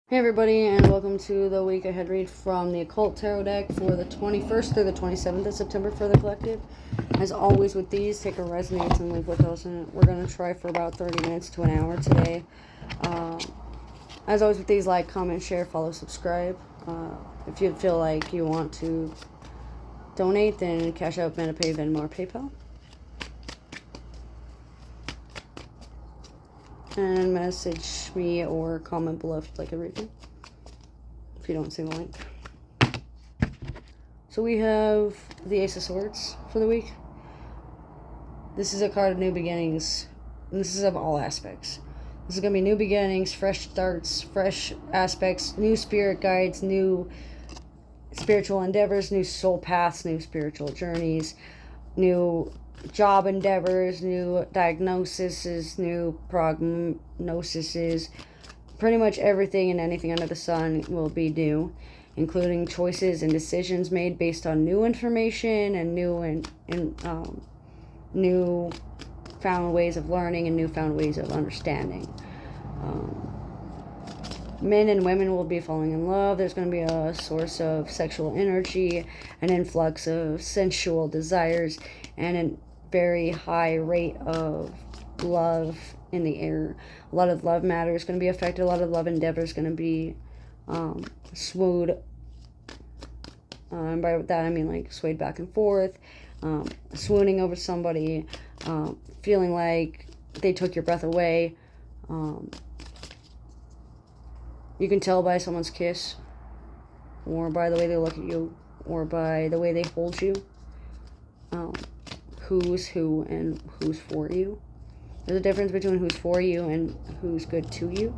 Hey everybody, and welcome to the week ahead read from the Occult Tarot deck for the 21st through the 27th of September for the collective. As always with these, take a resonates and leave with us, and we're going to try for about 30 minutes to an hour today. As always with these, like, comment, share, follow, subscribe. If you feel like you want to donate, then Cash App, MetaPay, Venmo, or PayPal. And message me or comment below if you'd like a reading, if you don't see the link. So we have the Ace of Swords for the week. This is a card of new beginnings, and this is of all aspects. This is going to be new beginnings, fresh starts, fresh aspects, new spirit guides, new spiritual endeavors, new soul paths, new spiritual journeys, new job endeavors, new diagnoses, new prognoses. Pretty much everything and anything under the sun will be new, including choices and decisions made based on new information and new found ways of learning and newfound ways of understanding. Men and women will be falling in love. There's going to be a source of sexual energy, an influx of sensual desires, and a very high rate of love in the air. A lot of love matter is going to be affected. A lot of love endeavor is going to be swayed. And by that I mean like swayed back and forth, swooning over somebody, feeling like they took your breath away. You can tell by someone's kiss, or by the way they look at you, or by the way they hold you, who's who and who's for you. There's a difference between who's for you and who's good to you.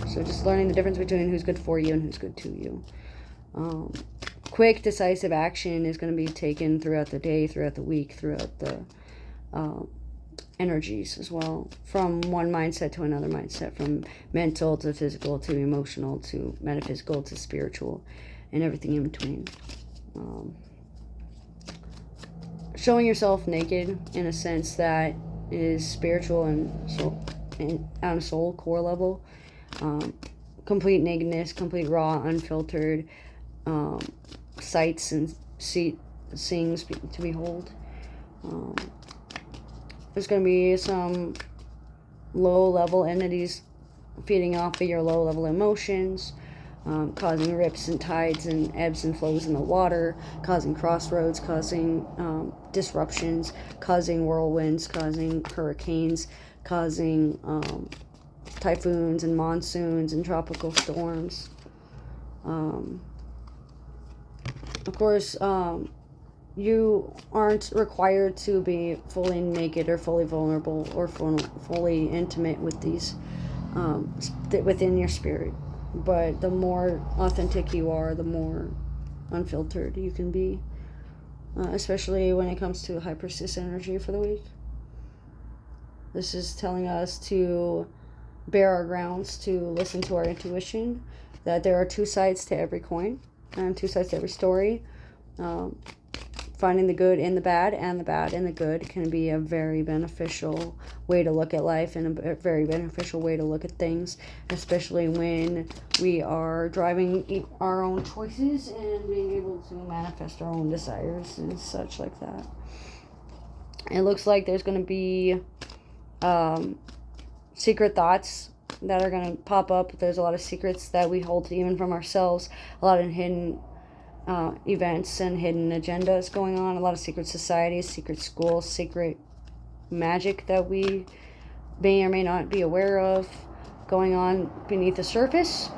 So just learning the difference between who's good for you and who's good to you. Quick, decisive action is going to be taken throughout the day, throughout the week, throughout the energies as well, from one mindset to another mindset, from mental to physical to emotional to metaphysical to spiritual, and everything in between. Showing yourself naked in a sense that is spiritual and soul, and on a soul core level. Complete nakedness, complete raw, unfiltered sights and things to behold. There's going to be some low-level entities feeding off of your low-level emotions, causing rips and tides and ebbs and flows in the water, causing crossroads, causing disruptions, causing whirlwinds, causing hurricanes, causing typhoons and monsoons and tropical storms. Of course, you aren't required to be fully naked or fully vulnerable or fully intimate with these within your spirit. But the more authentic you are, the more unfiltered you can be, especially when it comes to high priestess energy for the week. This is telling us to bear our grounds, to listen to our intuition, that there are two sides to every coin and two sides to every story. Finding the good in the bad and the bad in the good can be a very beneficial way to look at life and a very beneficial way to look at things, especially when we are driving our own choices and being able to manifest our own desires and such like that. It looks like there's going to be secret thoughts that are going to pop up. There's a lot of secrets that we hold even from ourselves, a lot of hidden events and hidden agendas going on, a lot of secret societies, secret schools, secret magic that we may or may not be aware of going on beneath the surface.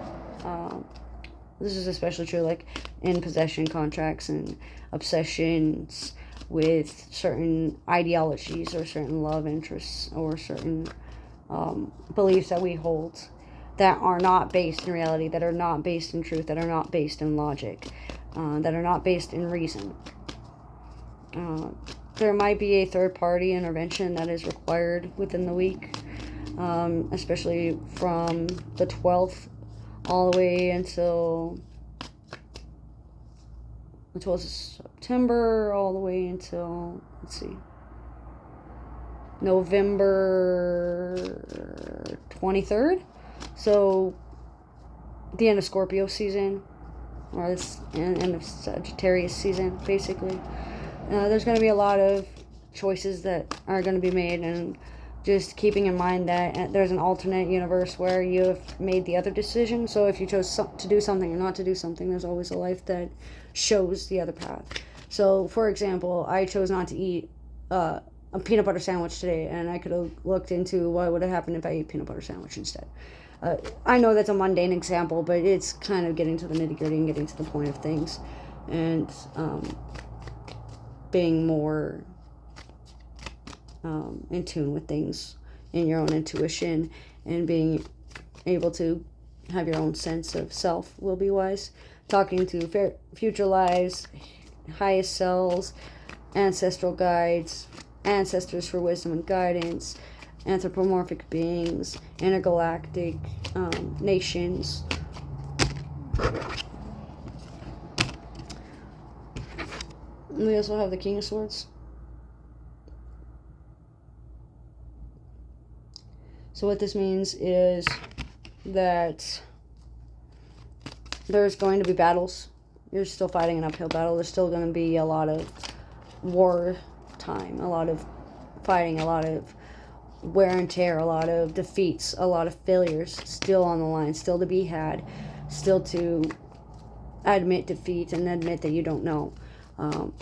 This is especially true like in possession contracts and obsessions with certain ideologies or certain love interests or certain beliefs that we hold that are not based in reality, that are not based in truth, that are not based in logic, that are not based in reason. There might be a third-party intervention that is required within the week, especially from the 12th all the way until the 12th of September, all the way until, let's see, November 23rd. So, the end of Scorpio season, or this end of Sagittarius season, basically. There's going to be a lot of choices that are going to be made, and just keeping in mind that there's an alternate universe where you have made the other decision. So if you chose to do something or not to do something, there's always a life that shows the other path. So, for example, I chose not to eat a peanut butter sandwich today, and I could have looked into what would have happened if I ate peanut butter sandwich instead. I know that's a mundane example, but it's kind of getting to the nitty-gritty and getting to the point of things, and being more in tune with things in your own intuition, and being able to have your own sense of self will be wise. Talking to future lives, highest selves, ancestral guides, ancestors for wisdom and guidance, anthropomorphic beings, intergalactic nations. And we also have the King of Swords. So what this means is that there's going to be battles. You're still fighting an uphill battle. There's still going to be a lot of war time, a lot of fighting, a lot of wear and tear, a lot of defeats, a lot of failures still on the line, still to be had, still to admit defeat and admit that you don't know,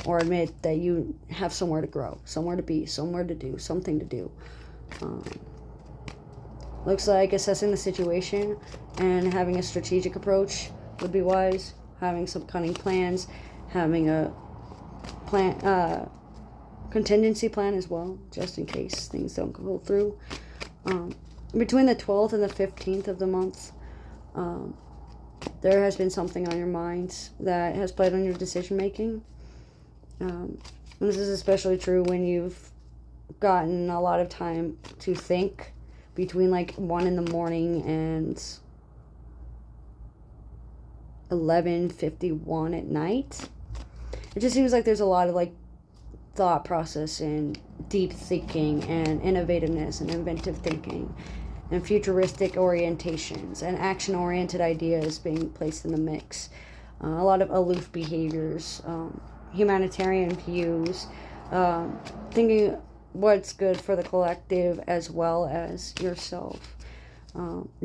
or admit that you have somewhere to grow, somewhere to be, somewhere to do, something to do. Looks like assessing the situation and having a strategic approach would be wise. Having some cunning plans, having a plan, contingency plan as well, just in case things don't go through. Between the 12th and the 15th of the month, there has been something on your mind that has played on your decision making. This is especially true when you've gotten a lot of time to think, between like 1 in the morning and 11:51 at night. It just seems like there's a lot of like thought process and deep thinking and innovativeness and inventive thinking and futuristic orientations and action-oriented ideas being placed in the mix. A lot of aloof behaviors, humanitarian views, thinking what's good for the collective as well as yourself.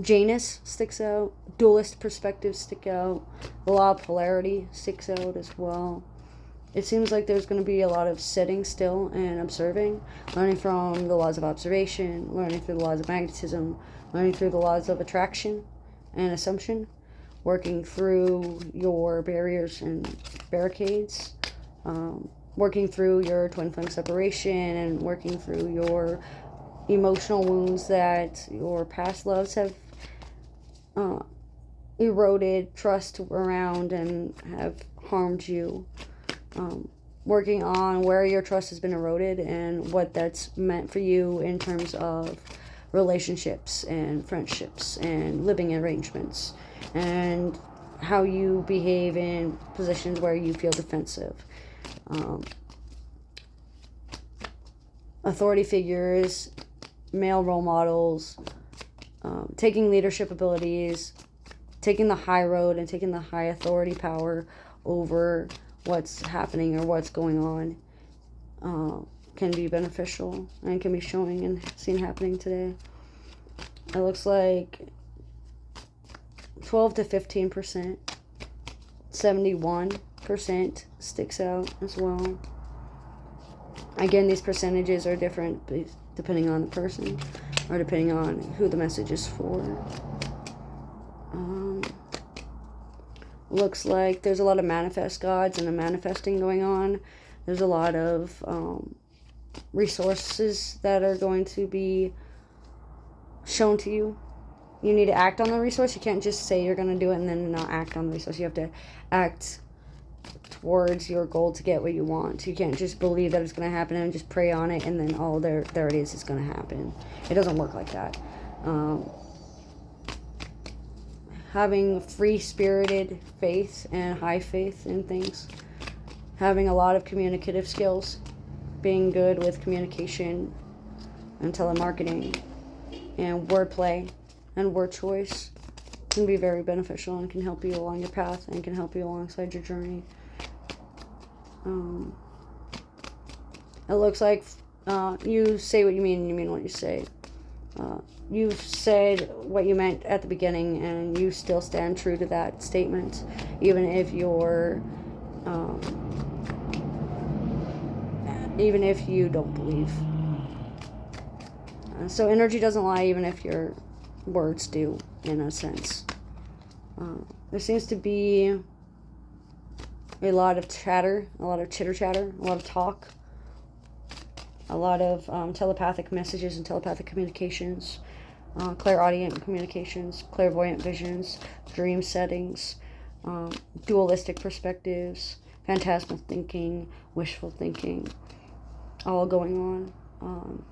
Janus sticks out. Dualist perspectives stick out. The law of polarity sticks out as well. It seems like there's going to be a lot of sitting still and observing, learning from the laws of observation, learning through the laws of magnetism, learning through the laws of attraction and assumption, working through your barriers and barricades, working through your twin flame separation, and working through your emotional wounds that your past loves have eroded trust around and have harmed you. Working on where your trust has been eroded and what that's meant for you in terms of relationships and friendships and living arrangements, and how you behave in positions where you feel defensive. Authority figures, male role models, taking leadership abilities, taking the high road and taking the high authority power over what's happening or what's going on, can be beneficial and can be showing and seen happening today. It looks like 12 to 15%, 71% sticks out as well. Again, these percentages are different depending on the person or depending on who the message is for. Looks like there's a lot of manifest gods and a manifesting going on. There's a lot of resources that are going to be shown to you. You need to act on the resource. You can't just say you're going to do it and then not act on the resource. You have to act towards your goal to get what you want. You can't just believe that it's going to happen and just pray on it and then, oh, there it is, it's going to happen. It doesn't work like that. Having free-spirited faith and high faith in things. Having a lot of communicative skills. Being good with communication and telemarketing and wordplay and word choice can be very beneficial and can help you along your path and can help you alongside your journey. It looks like you say what you mean and you mean what you say. You've said what you meant at the beginning and you still stand true to that statement, even if you don't believe. So energy doesn't lie, even if your words do, in a sense. There seems to be a lot of chatter, a lot of chitter-chatter, a lot of talk, a lot of telepathic messages and telepathic communications, clairaudient communications, clairvoyant visions, dream settings, dualistic perspectives, phantasmal thinking, wishful thinking, all going on.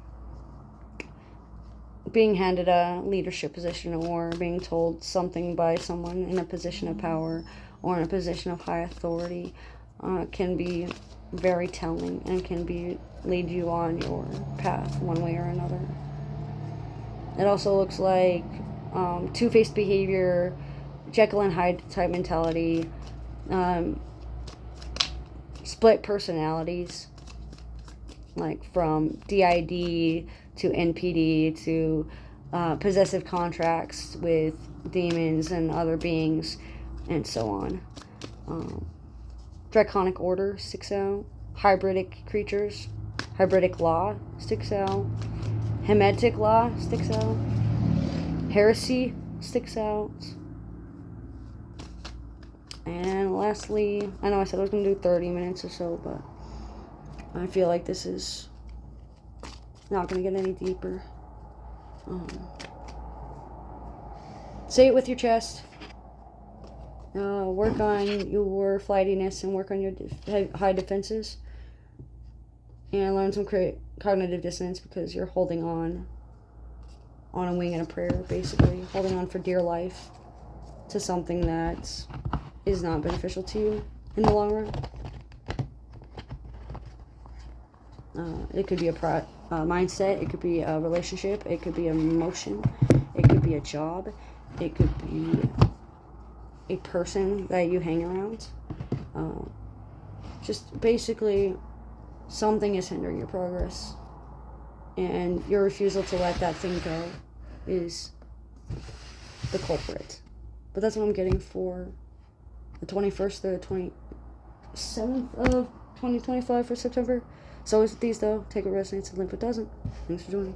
Being handed a leadership position or being told something by someone in a position of power or in a position of high authority can be very telling and can lead you on your path one way or another. It also looks like two-faced behavior, Jekyll and Hyde type mentality, split personalities, like from DID to NPD to possessive contracts with demons and other beings and so on. Draconic order sticks out. Hybridic creatures. Hybridic law sticks out. Hermetic law sticks out. Heresy sticks out. And lastly, I know I said I was going to do 30 minutes or so, but I feel like this is not going to get any deeper. Say it with your chest. Work on your flightiness and work on your high defenses. And learn some cognitive dissonance because you're holding on a wing and a prayer, basically. Holding on for dear life to something that is not beneficial to you in the long run. It could be a mindset, it could be a relationship, it could be an emotion, it could be a job, it could be a person that you hang around. Just basically something is hindering your progress, and your refusal to let that thing go is the culprit. But that's what I'm getting for the 21st to the 27th of 2025 for September. So is with these, though. Take what resonates and leave what doesn't. Thanks for joining.